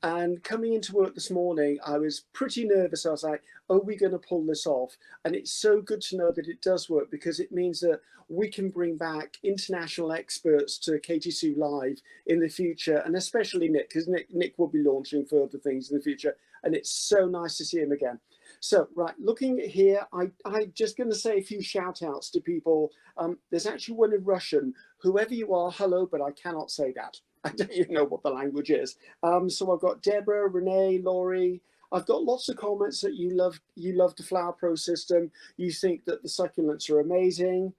A: And coming into work this morning, I was pretty nervous. I was like, are we going to pull this off? And it's so good to know that it does work, because it means that we can bring back international experts to KT2 Live in the future, and especially Nick, because Nick will be launching further things in the future. And it's so nice to see him again. So, right, looking here, I'm just going to say a few shout outs to people. There's actually one in Russian. Whoever you are, hello, but I cannot say that. I don't even know what the language is. So I've got Deborah, Renee, Laurie. I've got lots of comments that you love the Flower Pro system. You think that the succulents are amazing.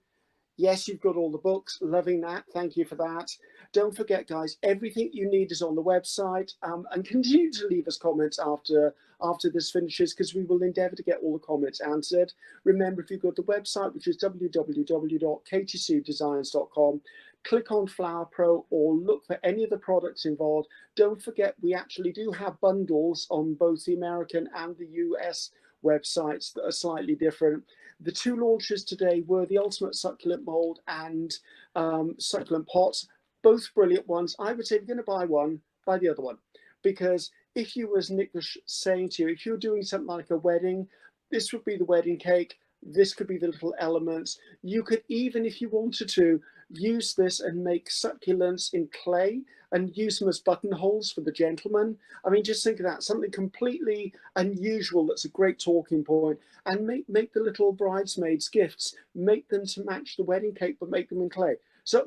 A: Yes, you've got all the books. Loving that. Thank you for that. Don't forget, guys, everything you need is on the website. And continue to leave us comments after this finishes, because we will endeavour to get all the comments answered. Remember, if you go to the website, which is www.kt2designs.com, click on Flower Pro or look for any of the products involved. Don't forget, we actually do have bundles on both the American and the US websites that are slightly different. The 2 launches today were the Ultimate Succulent Mold and Succulent Pots, both brilliant ones. I would say if you're going to buy one, buy the other one, because if you, as Nick was saying to you, if you're doing something like a wedding, this would be the wedding cake. This could be the little elements. You could even, if you wanted to, use this and make succulents in clay and use them as buttonholes for the gentleman. I mean, just think of that, something completely unusual that's a great talking point. And make the little bridesmaids gifts, make them to match the wedding cake, but make them in clay. So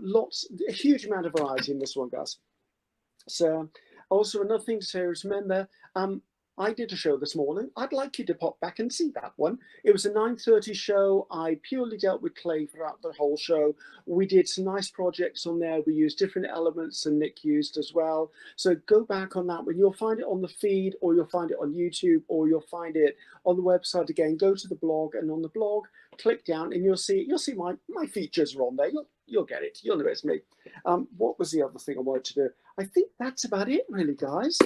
A: a huge amount of variety in this one, guys. So also another thing to say is, remember, I did a show this morning. I'd like you to pop back and see that one. It was a 9:30 show. I purely dealt with clay throughout the whole show. We did some nice projects on there. We used different elements, and Nick used as well. So go back on that one. You'll find it on the feed, or you'll find it on YouTube, or you'll find it on the website again. Go to the blog, and on the blog, click down, and you'll see my features are on there. You'll get it. You'll know it's me. What was the other thing I wanted to do? I think that's about it, really, guys.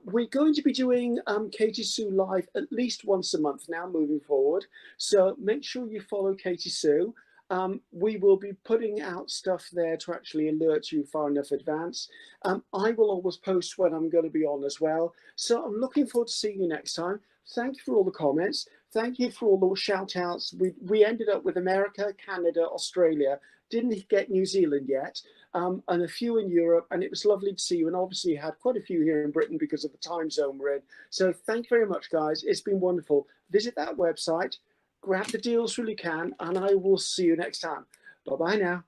A: We're going to be doing KT2 Live at least once a month now moving forward. So make sure you follow KT2. We will be putting out stuff there to actually alert you far enough advance. I will always post when I'm going to be on as well. So I'm looking forward to seeing you next time. Thank you for all the comments. Thank you for all those shout outs. We ended up with America, Canada, Australia. Didn't get New Zealand yet, and a few in Europe. And it was lovely to see you. And obviously you had quite a few here in Britain because of the time zone we're in. So thank you very much, guys. It's been wonderful. Visit that website. Grab the deals while you can, and I will see you next time. Bye-bye now.